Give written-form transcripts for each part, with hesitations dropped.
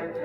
Hello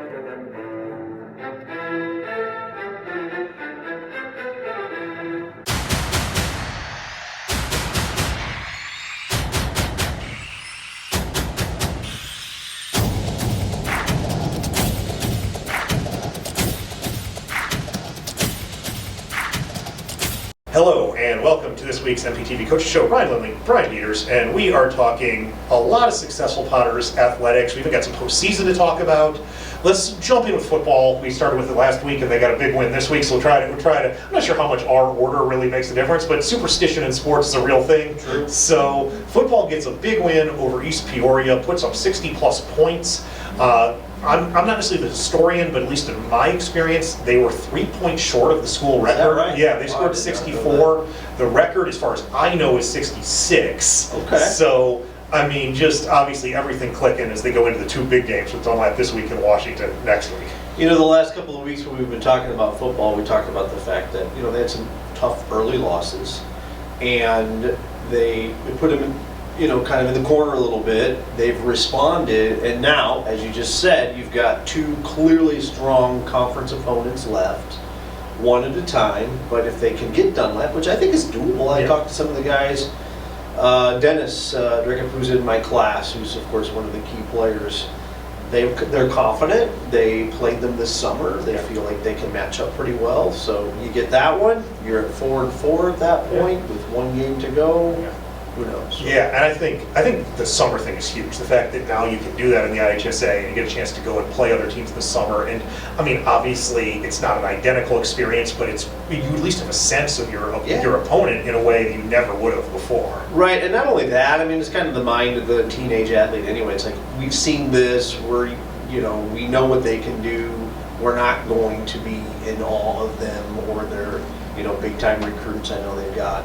and welcome to this week's MPTV Coaches Show. Brian Lindley, Brian Peters, and we are talking a lot of successful Potters athletics. We've even got some postseason to talk about. Let's jump in with football. We started with it last week and they got a big win this week, so we'll try to, I'm not sure how much our order really makes a difference, but superstition in sports is a real thing. True. So football gets a big win over East Peoria, puts up 60 plus points. I'm not necessarily the historian, but at least in my experience, they were 3 points short of the school record. Is that right? Yeah, they scored 64. The record, as far as I know, is 66. Okay. So, I mean, just obviously everything clicking as they go into the two big games with Dunlap this week and Washington next week. You know, the last couple of weeks when we've been talking about football, we talked about the fact that, you know, they had some tough early losses, and they put them in, you know, kind of in the corner a little bit. They've responded, and now, as you just said, you've got two clearly strong conference opponents left, one at a time. But if they can get Dunlap, which I think is doable, I talked to some of the guys, Dennis Drickup, who's in my class, who's of course one of the key players. They're confident. They played them this summer. They feel like they can match up pretty well. So you get that one, you're at 4-4 at that point with one game to go. Who knows? Yeah, and I think the summer thing is huge. The fact that now you can do that in the IHSA and you get a chance to go and play other teams this summer. And I mean, obviously, it's not an identical experience, but you at least have a sense of your opponent in a way that you never would have before. Right, and not only that, I mean, it's kind of the mind of the teenage athlete anyway. It's like, we've seen this, we know what they can do. We're not going to be in awe of them or their, big time recruits. I know they've got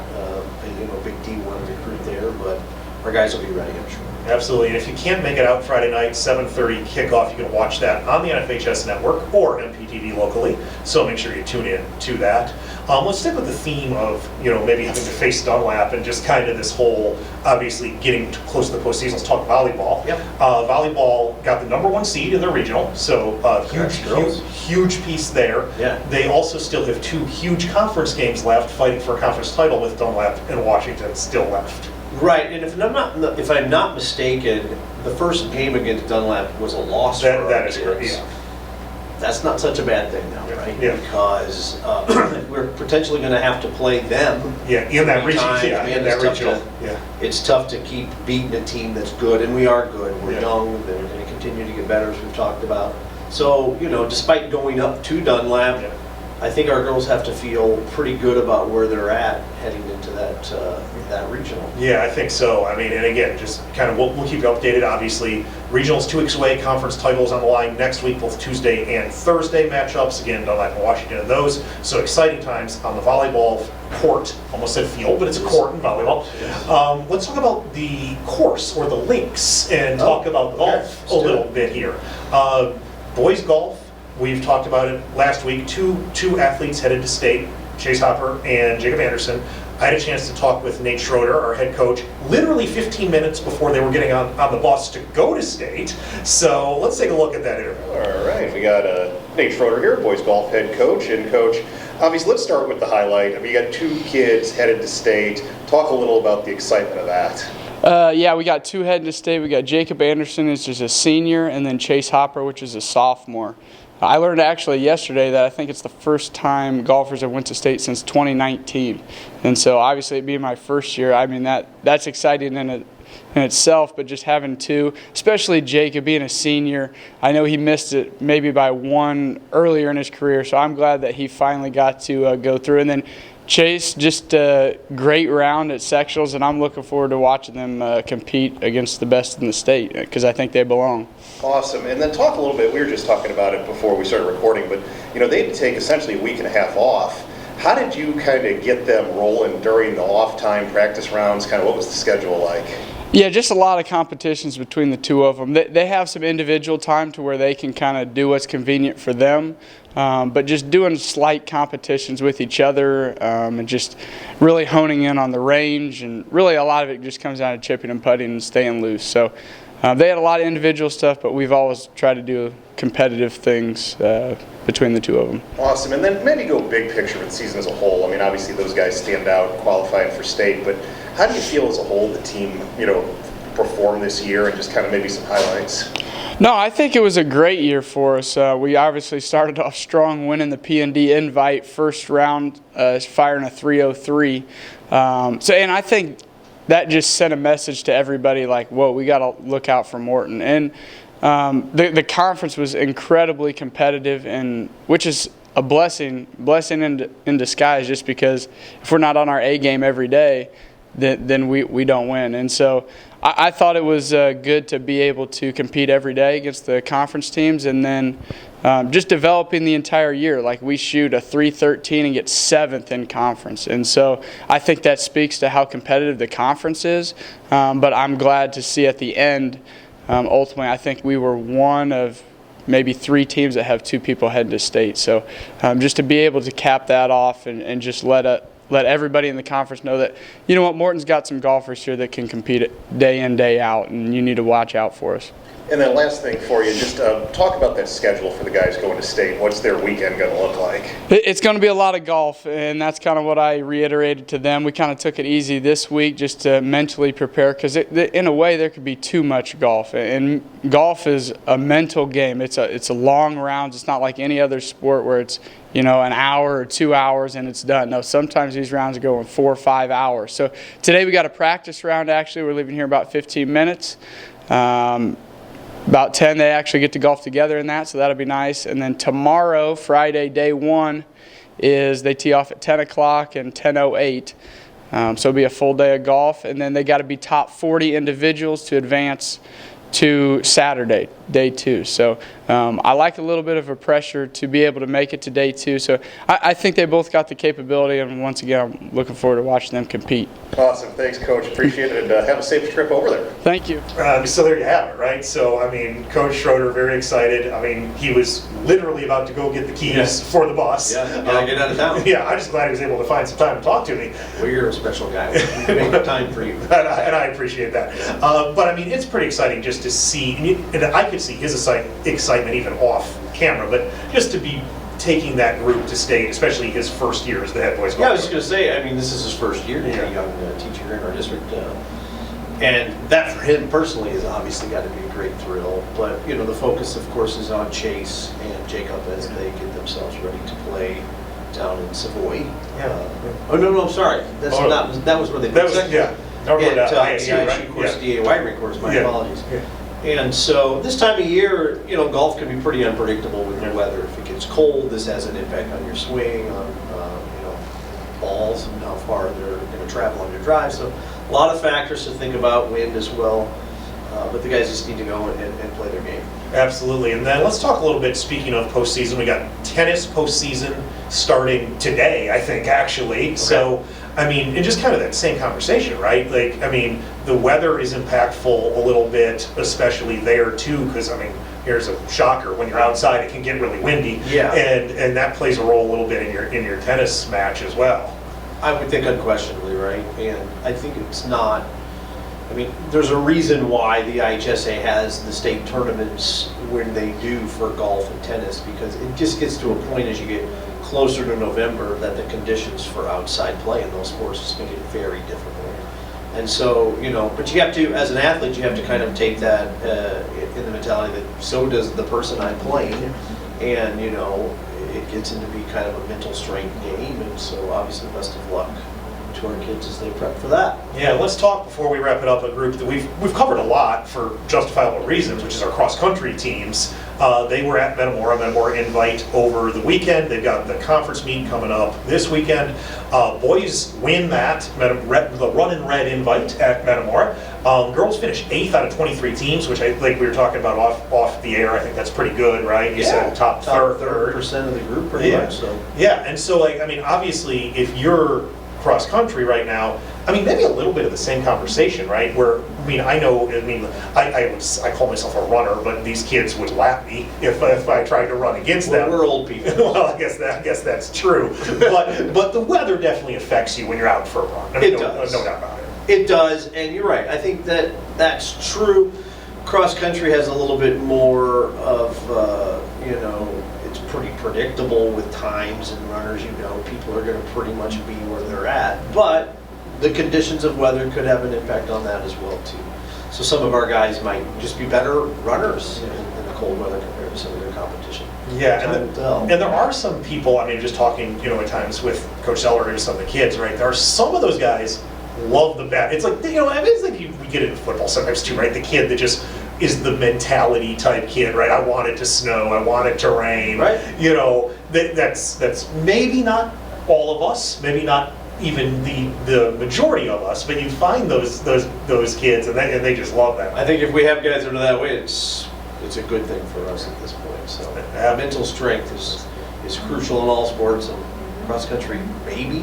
big D1 recruit there, but our guys will be ready, I'm sure. Absolutely, and if you can't make it out Friday night, 7:30 kickoff, you can watch that on the NFHS network or MPTV locally, so make sure you tune in to that. Let's stick with the theme of, maybe having to face Dunlap and just kind of this whole, obviously getting close to the postseason. Let's talk volleyball. Yep. Volleyball got the #1 seed in their regional, so huge piece there. Yeah. They also still have two huge conference games left, fighting for a conference title with Dunlap and Washington still left. Right, and if I'm not mistaken, the first game against Dunlap was a loss for our that is kids. correct. Yeah. That's not such a bad thing now, right? Yeah. Because we're potentially going to have to play them. Yeah, in that region. Yeah, in that regional. It's tough to keep beating a team that's good, and we are good. We're young. They're going to continue to get better, as we've talked about. So, despite going up to Dunlap, I think our girls have to feel pretty good about where they're at heading into that regional. Yeah, I think so. I mean, and again, just kind of we'll keep you updated. Obviously, regional's 2 weeks away. Conference titles on the line next week, both Tuesday and Thursday matchups. Again, Dunlap and Washington and those. So exciting times on the volleyball court. Almost said field, but it's a court in volleyball. Let's talk about the course or the links and talk about golf a little bit here. Boys golf. We've talked about it last week. Two athletes headed to state, Chase Hopper and Jacob Anderson. I had a chance to talk with Nate Schroeder, our head coach, literally 15 minutes before they were getting on the bus to go to state. So let's take a look at that interview. All right, we got Nate Schroeder here, boys golf head coach. And coach, obviously, let's start with the highlight. I mean, you got 2 kids headed to state. Talk a little about the excitement of that. Yeah, we got 2 heading to state. We got Jacob Anderson, who's just a senior, and then Chase Hopper, which is a sophomore. I learned actually yesterday that I think it's the first time golfers have went to state since 2019. And so obviously it being my first year, I mean, that's exciting in itself, but just having 2, especially Jacob being a senior, I know he missed it maybe by 1 earlier in his career, so I'm glad that he finally got to go through. And then Chase, just a great round at sectionals, and I'm looking forward to watching them compete against the best in the state because I think they belong. Awesome. And then talk a little bit, we were just talking about it before we started recording, but they had to take essentially a week and a half off. How did you kind of get them rolling during the off time practice rounds? Kind of what was the schedule like? Yeah, just a lot of competitions between the 2 of them. They have some individual time to where they can kind of do what's convenient for them, but just doing slight competitions with each other and just really honing in on the range, and really a lot of it just comes down to chipping and putting and staying loose. So they had a lot of individual stuff, but we've always tried to do competitive things between the two of them. Awesome. And then maybe go big picture with the season as a whole. I mean, obviously those guys stand out qualifying for state, but how do you feel as a whole the team, performed this year, and just kind of maybe some highlights? No, I think it was a great year for us. We obviously started off strong, winning the P&D Invite first round, firing a 303. And I think that just sent a message to everybody like, whoa, we got to look out for Morton. And the conference was incredibly competitive, and which is a blessing in disguise, just because if we're not on our A game every day, then we don't win. And so I thought it was good to be able to compete every day against the conference teams, and then just developing the entire year. Like, we shoot a 313 and get 7th in conference. And so I think that speaks to how competitive the conference is. But I'm glad to see at the end, ultimately, I think we were one of maybe 3 teams that have 2 people heading to state. So just to be able to cap that off and just let everybody in the conference know that, you know what, Morton's got some golfers here that can compete day in, day out, and you need to watch out for us. And then last thing for you, just talk about that schedule for the guys going to state. What's their weekend going to look like? It's going to be a lot of golf, and that's kind of what I reiterated to them. We kind of took it easy this week just to mentally prepare, because in a way there could be too much golf, and golf is a mental game. It's a long rounds. It's not like any other sport where it's an hour or 2 hours and it's done. No, sometimes these rounds are going 4 or 5 hours. So today we got a practice round. Actually, we're leaving here about 15 minutes. About 10 they actually get to golf together in that, so that'll be nice. And then tomorrow, Friday, day 1, is they tee off at 10 o'clock and 10:08. So it'll be a full day of golf. And then they got to be top 40 individuals to advance to Saturday, day 2. So I like a little bit of a pressure to be able to make it to day 2. So I think they both got the capability, and once again, I'm looking forward to watching them compete. Awesome. Thanks, Coach. Appreciate it, and have a safe trip over there. Thank you. So there you have it, right? So, I mean, Coach Schroeder, very excited. I mean, he was literally about to go get the keys for the bus. Yeah, get out of town. Yeah, I'm just glad he was able to find some time to talk to me. Well, you're a special guy. We make time for you. And I appreciate that. But, I mean, it's pretty exciting just to see, and I could see his excitement even off camera, but just to be taking that group to state, especially his first year as the head boys golfer. Yeah, I was just going to say, I mean, this is his first year as a young teacher in our district. And that for him personally has obviously got to be a great thrill. But, the focus, of course, is on Chase and Jacob as they get themselves ready to play down in Savoy. Yeah. No, I'm sorry. That was where they played second. Yeah. At ISU, the ISU course, DA Weigering course, my apologies. Yeah. And so this time of year, golf can be pretty unpredictable with the weather. If it gets cold, this has an impact on your swing, on balls, and how far they're going to travel on your drive. So a lot of factors to think about, wind as well. But the guys just need to go and play their game. Absolutely. And then let's talk a little bit, speaking of postseason, we got tennis postseason starting today, I think, actually. Okay. So, I mean, and just kind of that same conversation, right? Like, I mean, the weather is impactful a little bit, especially there too, because, I mean, here's a shocker, when you're outside it can get really windy. Yeah. And that plays a role a little bit in your tennis match as well. I would think unquestionably, right? And I think it's not, I mean, there's a reason why the IHSA has the state tournaments when they do for golf and tennis, because it just gets to a point as you get closer to November that the conditions for outside play in those sports just make it very difficult. And so, but you have to, as an athlete, you have to kind of take that in the mentality that so does the person I'm playing, and, it gets into be kind of a mental strength game, and so obviously best of luck to our kids as they prep for that. Yeah, let's talk before we wrap it up a group that we've covered a lot for justifiable reasons, which is our cross-country teams. They were at Metamora Invite over the weekend. They've got the conference meet coming up this weekend. Boys win the Run in Red Invite at Metamora. Girls finished 8th out of 23 teams, which we were talking about off the air. I think that's pretty good, right? You said top third. 30% of the group pretty much. So. Yeah, and so obviously if you're cross country right now, maybe a little bit of the same conversation, right? Where, I call myself a runner, but these kids would lap me if I tried to run against them. We're old people. Well, I guess that's true. But the weather definitely affects you when you're out for a run. It does. No doubt about it. It does, and you're right. I think that's true. cross country has a little bit more of, it's pretty predictable with times and runners, people are going to pretty much be where they're at. But the conditions of weather could have an impact on that as well too. So some of our guys might just be better runners in the cold weather compared to some of their competition. Yeah, Time will tell. and there are some people, I mean, just talking, at times with Coach Zeller and some of the kids, right? There are some of those guys love the bat. It's like, I mean, it's like we get it in football sometimes too, right? The kid that just is the mentality type kid, right? I want it to snow, I want it to rain. Right. That's maybe not all of us, maybe not even the majority of us, but you find those kids and they just love that. I think if we have guys that are that way, it's a good thing for us at this point. So mental strength is crucial in all sports, and cross country maybe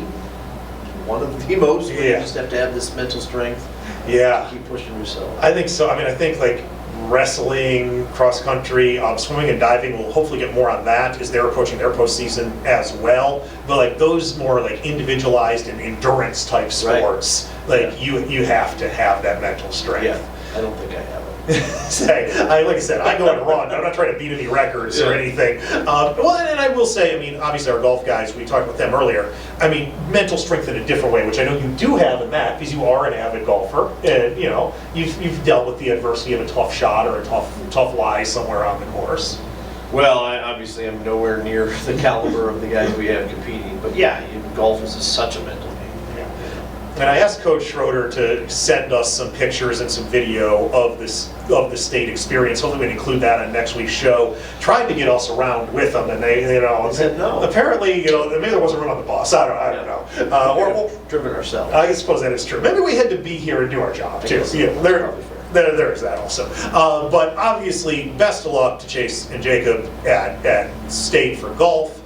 one of the most. Yeah. You just have to have this mental strength. Yeah. To keep pushing yourself. I think so. I mean, I think like wrestling, cross country, swimming and diving will hopefully get more on that as they're approaching their postseason as well. But like those more like individualized and endurance type sports, like you have to have that mental strength. Yeah, I don't think I have it. Like I said, I go and run. I'm not trying to beat any records or anything. Well, and I will say, I mean, obviously our golf guys, we talked about them earlier. I mean, mental strength in a different way, which I know you do have in that because you are an avid golfer, and you've dealt with the adversity of a tough shot or a tough lie somewhere on the course. Well, I obviously am nowhere near the caliber of the guys we have competing, but yeah, golf is such a mental game. And I asked Coach Schroeder to send us some pictures and some video of the state experience. Hopefully, we'd include that on next week's show. Tried to get us around with them, and they said no. Apparently, maybe there wasn't room on the bus. I don't know. Or driven ourselves. I suppose that is true. Maybe we had to be here and do our job too. There is that also. But obviously, best of luck to Chase and Jacob at state for golf.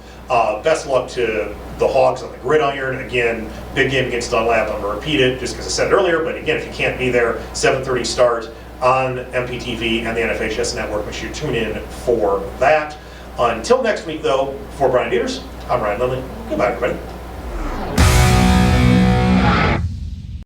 Best of luck to the Hogs on the gridiron. Again, big game against Dunlap. I'm going to repeat it just because I said it earlier, but again, if you can't be there, 7:30 start on MPTV and the NFHS network. Make sure you tune in for that. Until next week, though, for Brian Dieters, I'm Ryan Lindley. Goodbye, everybody.